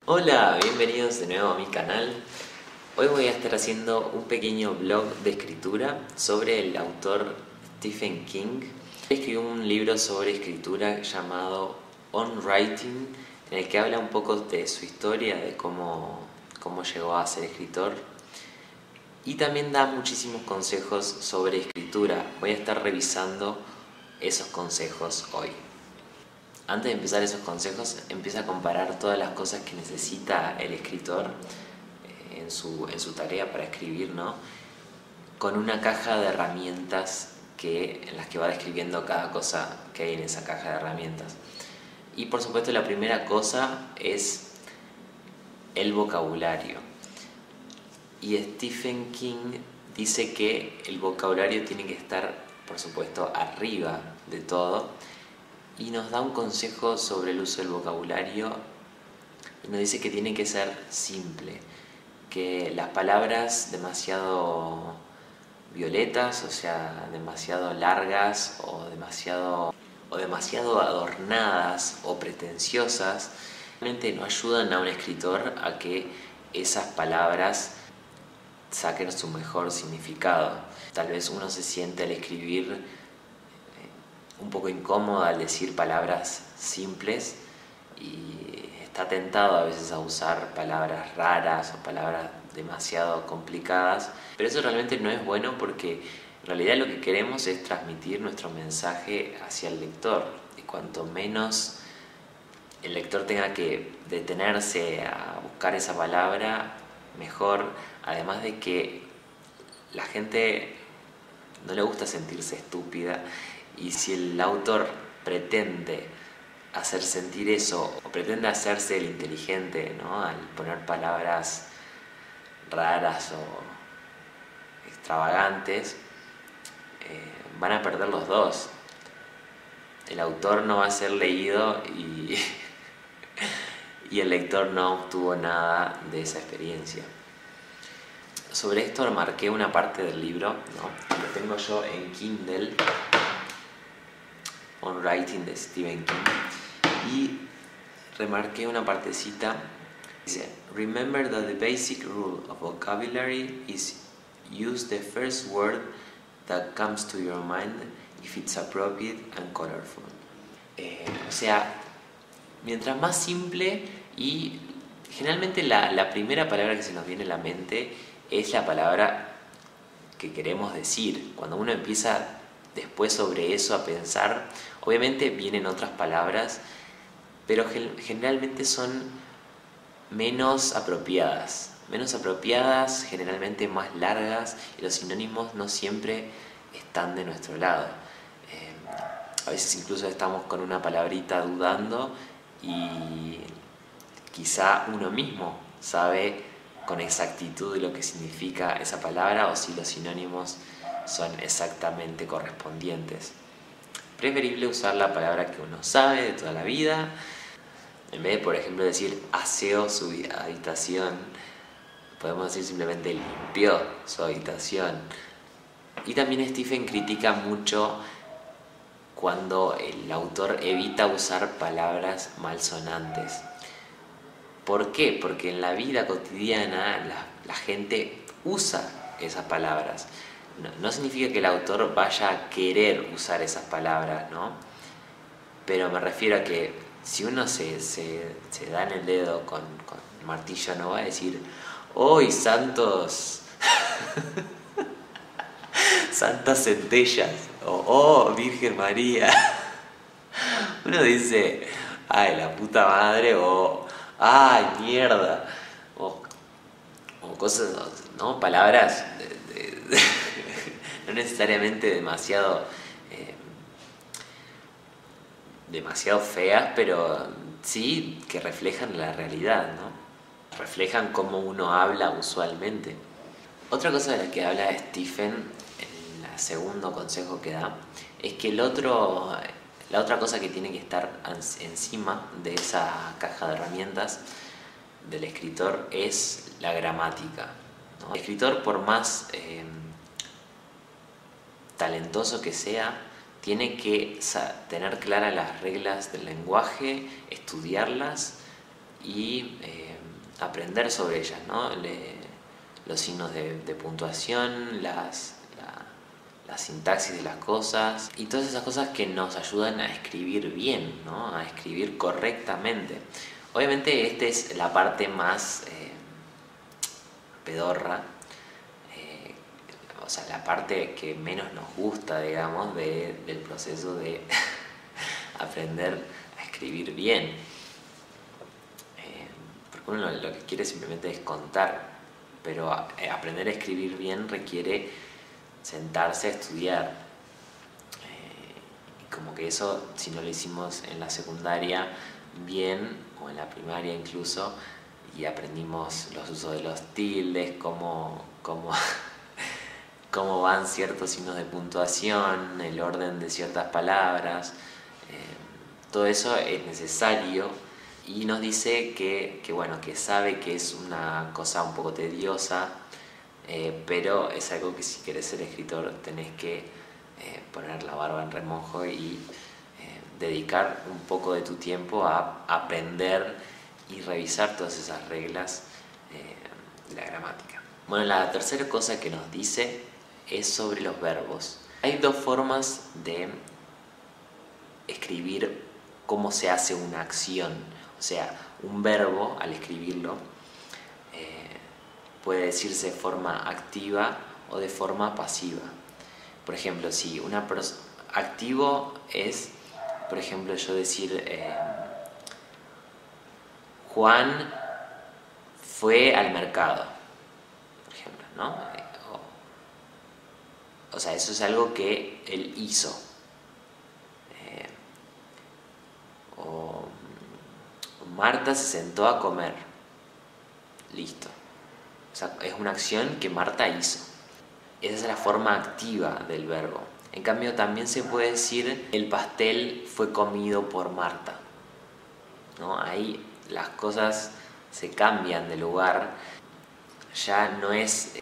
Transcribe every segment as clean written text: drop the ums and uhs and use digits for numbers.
Hola, bienvenidos de nuevo a mi canal. Hoy voy a estar haciendo un pequeño blog de escritura sobre el autor Stephen King. Escribió un libro sobre escritura llamado On Writing, en el que habla un poco de su historia, de cómo llegó a ser escritor, y también da muchísimos consejos sobre escritura. Voy a estar revisando esos consejos hoy. Antes de empezar esos consejos, empieza a comparar todas las cosas que necesita el escritor en su tarea para escribir, ¿no? Con una caja de herramientas en las que va describiendo cada cosa que hay en esa caja de herramientas. Y por supuesto la primera cosa es el vocabulario. Y Stephen King dice que el vocabulario tiene que estar, por supuesto, arriba de todo, y nos da un consejo sobre el uso del vocabulario y nos dice que tiene que ser simple, que las palabras demasiado violetas, o sea, demasiado largas o demasiado adornadas o pretenciosas, realmente no ayudan a un escritor a que esas palabras saquen su mejor significado. Tal vez uno se siente al escribir un poco incómodo al decir palabras simples y está tentado a veces a usar palabras raras o palabras demasiado complicadas, pero eso realmente no es bueno, porque en realidad lo que queremos es transmitir nuestro mensaje hacia el lector, y cuanto menos el lector tenga que detenerse a buscar esa palabra, mejor. Además de que la gente no le gusta sentirse estúpida, y si el autor pretende hacer sentir eso o pretende hacerse el inteligente, ¿no?, al poner palabras raras o extravagantes, van a perder los dos. El autor no va a ser leído y el lector no obtuvo nada de esa experiencia. Sobre esto marqué una parte del libro, ¿no?, lo tengo yo en Kindle, On Writing de Stephen King, y remarqué una partecita. Dice: "Remember that the basic rule of vocabulary is use the first word that comes to your mind if it's appropriate and colorful." O sea, mientras más simple, y generalmente la primera palabra que se nos viene a la mente es la palabra que queremos decir. Cuando uno empieza después sobre eso a pensar, obviamente vienen otras palabras, pero generalmente son menos apropiadas, generalmente más largas, y los sinónimos no siempre están de nuestro lado. A veces incluso estamos con una palabrita dudando y quizá uno mismo sabe con exactitud lo que significa esa palabra o si los sinónimos son exactamente correspondientes. Preferible usar la palabra que uno sabe de toda la vida. En vez de, por ejemplo, decir aseó su habitación, podemos decir simplemente limpió su habitación. Y también Stephen critica mucho cuando el autor evita usar palabras malsonantes. ¿Por qué? Porque en la vida cotidiana la gente usa esas palabras. No significa que el autor vaya a querer usar esas palabras, ¿no? Pero me refiero a que si uno se da en el dedo con el martillo, no va a decir ¡hoy santos! ¡Santas centellas! O ¡oh, Virgen María! Uno dice ¡ay, la puta madre! O ¡ay, mierda! O cosas, ¿no? Palabras no necesariamente demasiado feas, pero sí que reflejan la realidad, ¿no? Reflejan cómo uno habla usualmente. Otra cosa de la que habla Stephen, el segundo consejo que da, es que la otra cosa que tiene que estar encima de esa caja de herramientas del escritor es la gramática, ¿no? El escritor, por más talentoso que sea, tiene que tener claras las reglas del lenguaje, estudiarlas y aprender sobre ellas, ¿no? Los signos de puntuación, la sintaxis de las cosas y todas esas cosas que nos ayudan a escribir bien, ¿no? A escribir correctamente. Obviamente esta es la parte más pedorra, o sea, la parte que menos nos gusta, digamos, del proceso de aprender a escribir bien. Porque uno lo que quiere simplemente es contar, pero aprender a escribir bien requiere sentarse a estudiar. Y como que eso, si no lo hicimos en la secundaria bien, o en la primaria incluso, y aprendimos los usos de los tildes, cómo van ciertos signos de puntuación, el orden de ciertas palabras, todo eso es necesario. Y nos dice que sabe que es una cosa un poco tediosa, pero es algo que si querés ser escritor tenés que poner la barba en remojo y dedicar un poco de tu tiempo a aprender y revisar todas esas reglas de la gramática. Bueno, la tercera cosa que nos dice es sobre los verbos. Hay dos formas de escribir cómo se hace una acción. O sea, un verbo, al escribirlo, puede decirse de forma activa o de forma pasiva. Por ejemplo, si activo es, por ejemplo, yo decir Juan fue al mercado, por ejemplo, ¿no? O sea, eso es algo que él hizo. O Marta se sentó a comer. Listo. O sea, es una acción que Marta hizo. Esa es la forma activa del verbo. En cambio, también se puede decir el pastel fue comido por Marta, ¿no? Ahí las cosas se cambian de lugar. Ya no es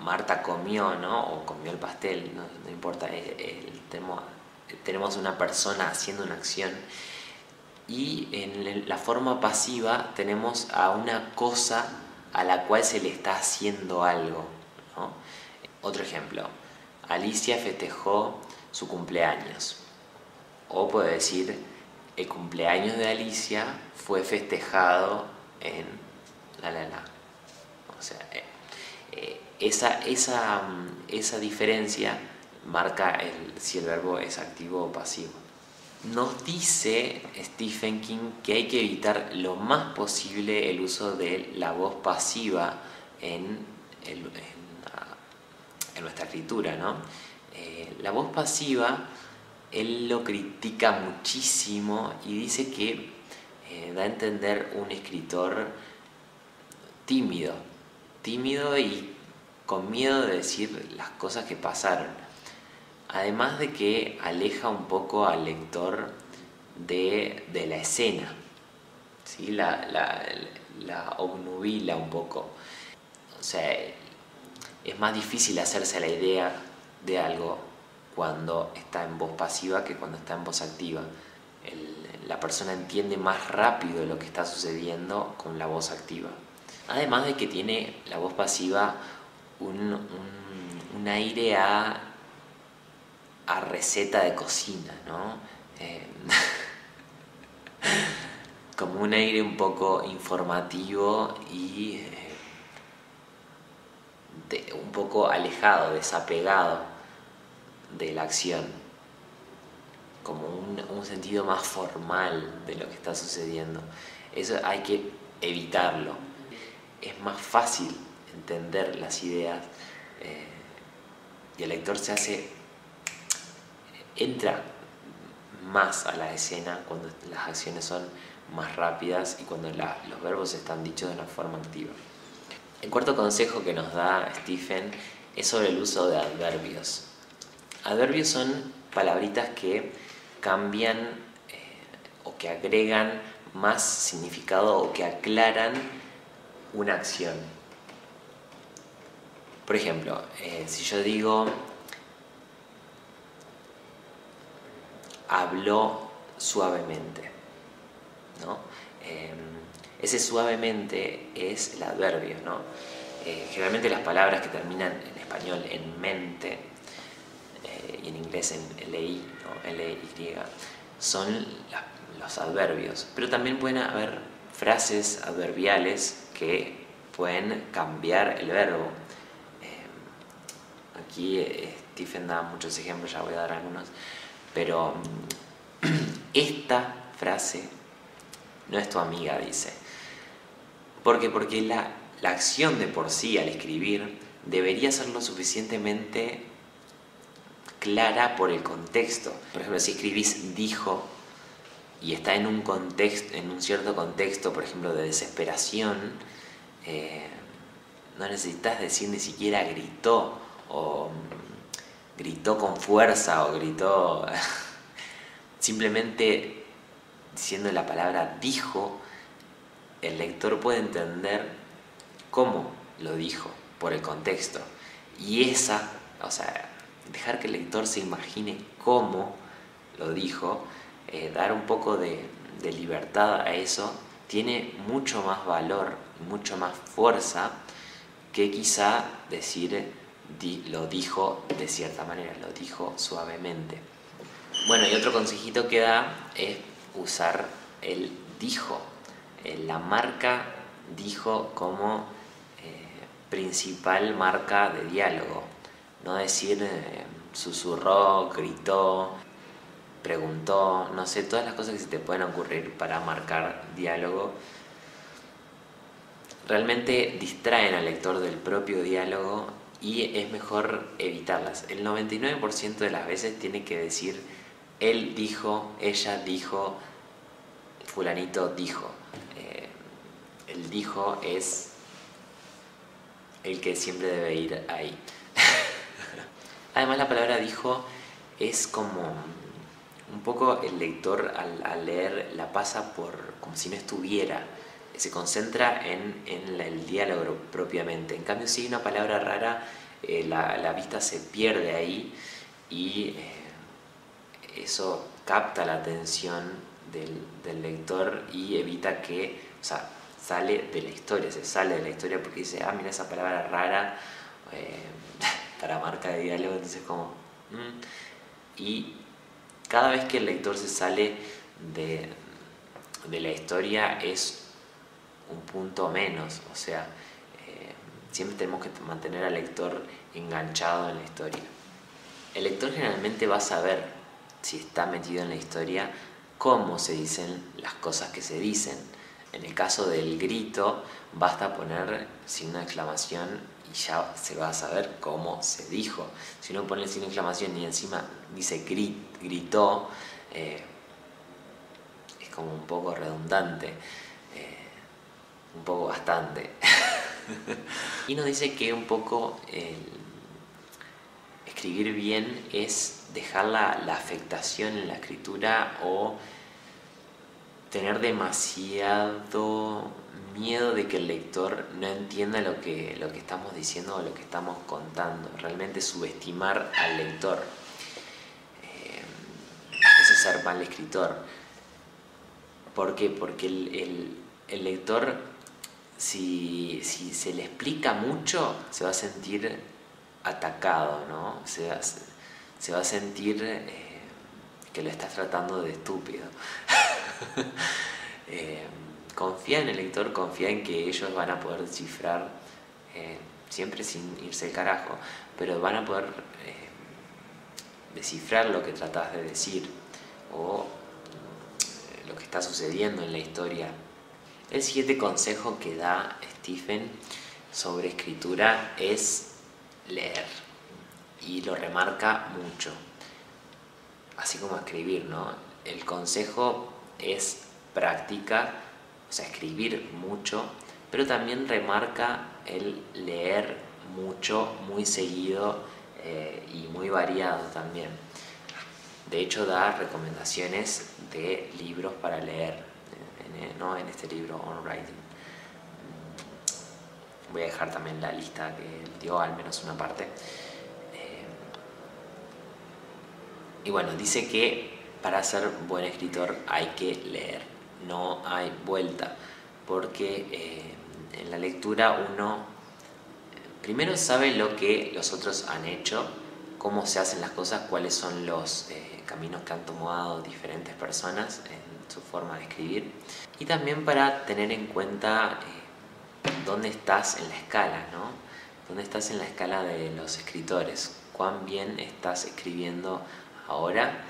Marta comió, ¿no? O comió el pastel, no importa. Tenemos una persona haciendo una acción. Y en la forma pasiva tenemos a una cosa a la cual se le está haciendo algo, ¿no? Otro ejemplo, Alicia festejó su cumpleaños. O puedo decir, el cumpleaños de Alicia fue festejado en la. O sea, esa diferencia marca si el verbo es activo o pasivo. Nos dice Stephen King que hay que evitar lo más posible el uso de la voz pasiva en nuestra escritura, ¿no? La voz pasiva, él lo critica muchísimo y dice que da a entender un escritor tímido y con miedo de decir las cosas que pasaron. Además de que aleja un poco al lector de la escena, ¿sí? La obnubila un poco. O sea, es más difícil hacerse la idea de algo cuando está en voz pasiva que cuando está en voz activa. La persona entiende más rápido lo que está sucediendo con la voz activa. Además de que tiene la voz pasiva un aire a receta de cocina, ¿no? Como un aire un poco informativo y un poco alejado, desapegado de la acción, como un sentido más formal de lo que está sucediendo. Eso hay que evitarlo. Es más fácil entender las ideas y el lector entra más a la escena cuando las acciones son más rápidas y cuando los verbos están dichos de una forma activa. El cuarto consejo que nos da Stephen es sobre el uso de adverbios. Adverbios son palabritas que cambian o que agregan más significado o que aclaran una acción. Por ejemplo, si yo digo habló suavemente, ¿no? Ese suavemente es el adverbio, ¿no? Generalmente las palabras que terminan en español en mente y en inglés en LI o LY son los adverbios, pero también pueden haber frases adverbiales que pueden cambiar el verbo. Aquí Stephen da muchos ejemplos, ya voy a dar algunos, pero esta frase no es tu amiga, dice. ¿Por qué? Porque la acción de por sí al escribir debería ser lo suficientemente clara por el contexto. Por ejemplo, si escribís dijo y está en un contexto, en un cierto contexto, por ejemplo, de desesperación, no necesitas decir ni siquiera gritó o gritó con fuerza o gritó simplemente diciendo la palabra dijo, el lector puede entender cómo lo dijo por el contexto. Y o sea, dejar que el lector se imagine cómo lo dijo, dar un poco de libertad a eso, tiene mucho más valor, mucho más fuerza que quizá decir lo dijo de cierta manera, lo dijo suavemente. Bueno, y otro consejito que da es usar el dijo. La marca dijo como principal marca de diálogo. No decir susurró, gritó, preguntó, no sé, todas las cosas que se te pueden ocurrir para marcar diálogo realmente distraen al lector del propio diálogo y es mejor evitarlas. El 99% de las veces tiene que decir él dijo, ella dijo, fulanito dijo. El dijo es el que siempre debe ir ahí. Además, la palabra dijo es como un poco el lector al leer la pasa por como si no estuviera, se concentra en el diálogo propiamente. En cambio, si hay una palabra rara, la vista se pierde ahí y eso capta la atención del lector y evita que, o sea, sale de la historia, se sale de la historia porque dice, mira esa palabra rara para marca de diálogo, entonces como... Y cada vez que el lector se sale de la historia es un punto menos, o sea, siempre tenemos que mantener al lector enganchado en la historia. El lector generalmente va a saber, si está metido en la historia, cómo se dicen las cosas que se dicen. En el caso del grito, basta poner signo de exclamación y ya se va a saber cómo se dijo. Si uno pone el signo de exclamación y encima dice gritó, es como un poco redundante, un poco bastante. Y nos dice que un poco escribir bien es dejar la afectación en la escritura o tener demasiado miedo de que el lector no entienda lo que estamos diciendo o lo que estamos contando. Realmente subestimar al lector. Eso es ser mal escritor. ¿Por qué? Porque el lector, si se le explica mucho, se va a sentir atacado, ¿no? Se va a sentir que lo estás tratando de estúpido. Confía en el lector, confía en que ellos van a poder descifrar, siempre sin irse al carajo, pero van a poder descifrar lo que tratás de decir o lo que está sucediendo en la historia. El siguiente consejo que da Stephen sobre escritura es leer, y lo remarca mucho, así como escribir, ¿no? El consejo es práctica, o sea, escribir mucho, pero también remarca el leer mucho, muy seguido y muy variado también. De hecho, da recomendaciones de libros para leer, ¿no? En este libro, On Writing. Voy a dejar también la lista que dio, al menos una parte. Y bueno, dice que para ser buen escritor hay que leer, no hay vuelta. porque en la lectura uno primero sabe lo que los otros han hecho, cómo se hacen las cosas, cuáles son los caminos que han tomado diferentes personas en su forma de escribir, y también para tener en cuenta dónde estás en la escala, ¿no? Dónde estás en la escala de los escritores, cuán bien estás escribiendo ahora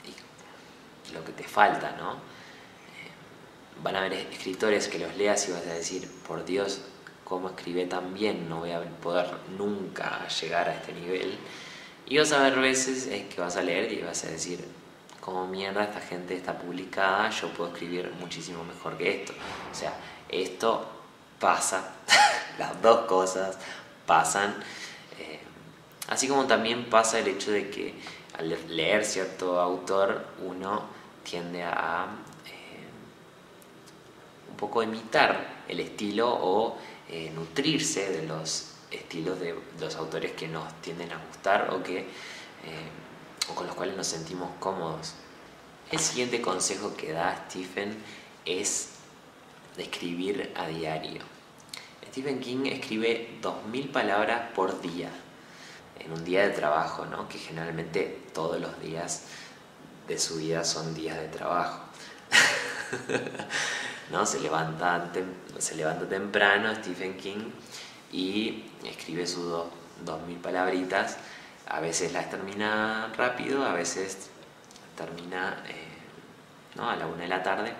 y lo que te falta, ¿no? Van a haber escritores que los leas y vas a decir, por Dios, cómo escribe tan bien, no voy a poder nunca llegar a este nivel. Y vas a ver veces que vas a leer y vas a decir, como mierda esta gente está publicada, yo puedo escribir muchísimo mejor que esto. O sea, esto pasa, las dos cosas pasan. Así como también pasa el hecho de que al leer cierto autor uno tiende a un poco imitar el estilo o nutrirse de los estilos de los autores que nos tienden a gustar o con los cuales nos sentimos cómodos. El siguiente consejo que da Stephen es de escribir a diario. Stephen King escribe 2000 palabras por día en un día de trabajo, ¿no? Que generalmente todos los días de su vida son días de trabajo. ¿No? Se levanta temprano Stephen King y escribe sus 2000 palabritas. A veces las termina rápido, a veces termina ¿no? a la 1 de la tarde,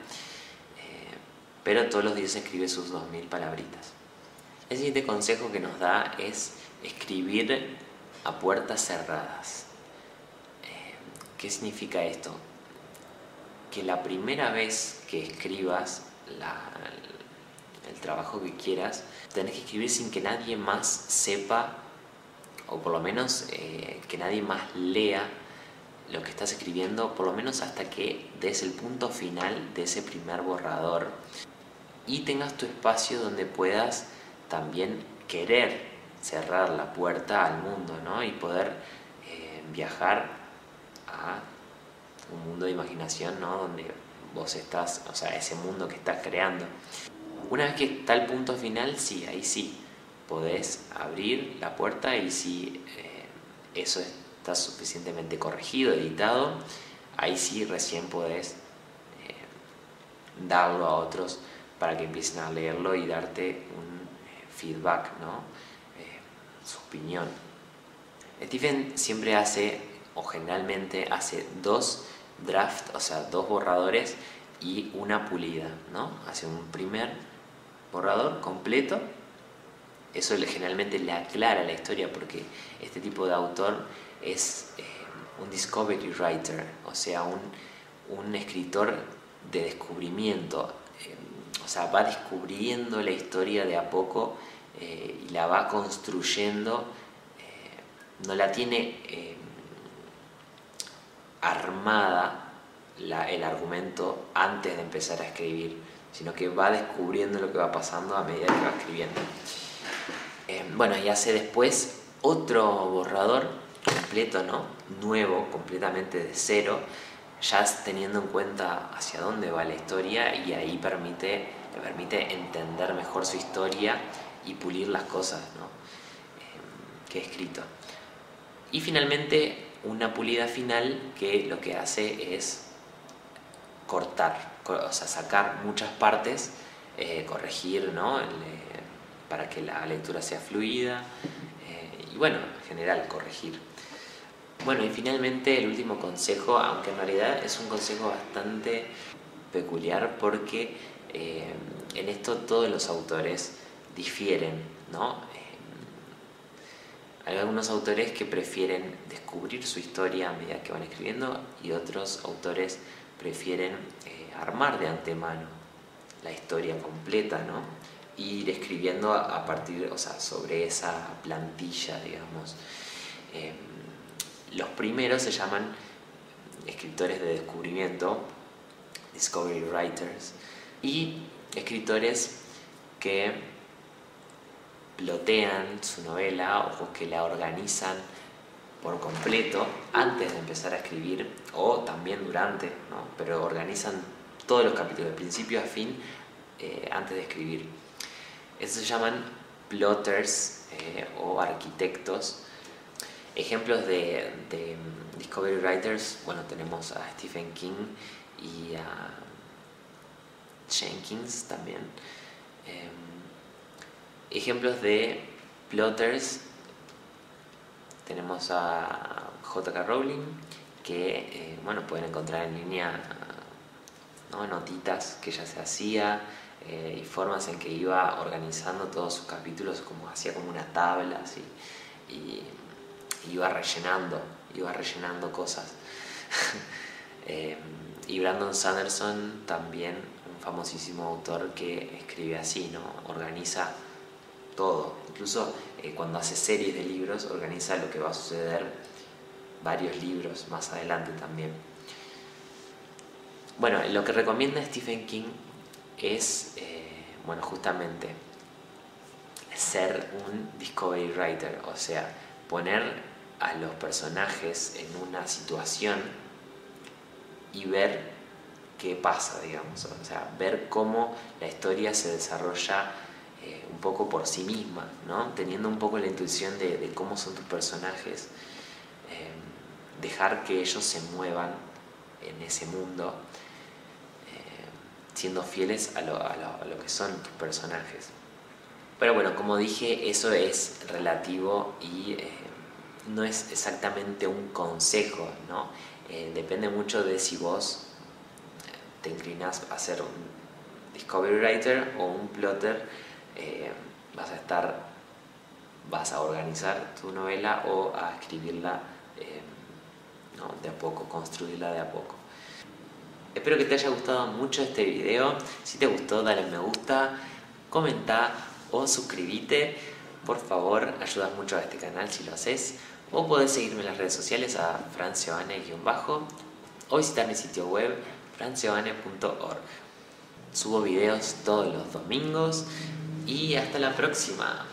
pero todos los días escribe sus 2000 palabritas. El siguiente consejo que nos da es escribir a puertas cerradas. ¿Qué significa esto? Que la primera vez que escribas el trabajo que quieras, tenés que escribir sin que nadie más sepa, o por lo menos que nadie más lea lo que estás escribiendo, por lo menos hasta que des el punto final de ese primer borrador y tengas tu espacio donde puedas también querer cerrar la puerta al mundo, ¿no? Y poder viajar a un mundo de imaginación, ¿no? Donde vos estás, o sea, ese mundo que estás creando. Una vez que está el punto final, sí, ahí sí, podés abrir la puerta y si eso está suficientemente corregido, editado, ahí sí recién podés darlo a otros para que empiecen a leerlo y darte un feedback, ¿no? Su opinión. Stephen siempre hace, o generalmente hace 2 drafts, o sea, 2 borradores y una pulida, ¿no? Hace un primer borrador completo. Eso generalmente le aclara la historia porque este tipo de autor es un discovery writer, o sea, un escritor de descubrimiento. O sea, va descubriendo la historia de a poco y la va construyendo. No la tiene armada el argumento antes de empezar a escribir, sino que va descubriendo lo que va pasando a medida que va escribiendo. Bueno, y hace después otro borrador completo, ¿no? Nuevo, completamente de cero, ya teniendo en cuenta hacia dónde va la historia, y ahí le permite entender mejor su historia y pulir las cosas, ¿no? Que he escrito. Y finalmente una pulida final que lo que hace es cortar, o sea, sacar muchas partes, corregir, ¿no? Para que la lectura sea fluida y bueno, en general corregir. Bueno, y finalmente el último consejo, aunque en realidad es un consejo bastante peculiar porque en esto todos los autores difieren, ¿no? Hay algunos autores que prefieren descubrir su historia a medida que van escribiendo y otros autores prefieren armar de antemano la historia completa, ¿no? Y ir escribiendo a partir, o sea, sobre esa plantilla, digamos. Los primeros se llaman escritores de descubrimiento, discovery writers, y escritores que plotean su novela o que la organizan por completo antes de empezar a escribir o también durante, ¿no? Pero organizan todos los capítulos, de principio a fin, antes de escribir. Estos se llaman plotters o arquitectos. Ejemplos de Discovery Writers, bueno, tenemos a Stephen King y a Jenkins también. Ejemplos de plotters, tenemos a J.K. Rowling, que bueno, pueden encontrar en línea, ¿no?, notitas que ella se hacía y formas en que iba organizando todos sus capítulos, como hacía como una tabla así, y iba rellenando cosas. Y Brandon Sanderson, también un famosísimo autor que escribe así, ¿no? Organiza todo, incluso cuando hace series de libros, organiza lo que va a suceder varios libros más adelante también. Bueno, lo que recomienda Stephen King es, bueno, justamente ser un Discovery Writer, o sea, poner a los personajes en una situación y ver qué pasa, digamos, o sea, ver cómo la historia se desarrolla un poco por sí misma, ¿no? Teniendo un poco la intuición de cómo son tus personajes, dejar que ellos se muevan en ese mundo, siendo fieles a lo que son tus personajes. Pero bueno, como dije, eso es relativo y no es exactamente un consejo, ¿no? Depende mucho de si vos te inclinas a ser un Discovery Writer o un plotter. Vas a organizar tu novela o a escribirla, ¿no?, de a poco, construirla de a poco. Espero que te haya gustado mucho este video. Si te gustó, dale me gusta, comenta o suscríbete. Por favor, ayudas mucho a este canal si lo haces. O podés seguirme en las redes sociales a franciabane_ o visitar mi sitio web franciabane.org. Subo videos todos los domingos y hasta la próxima.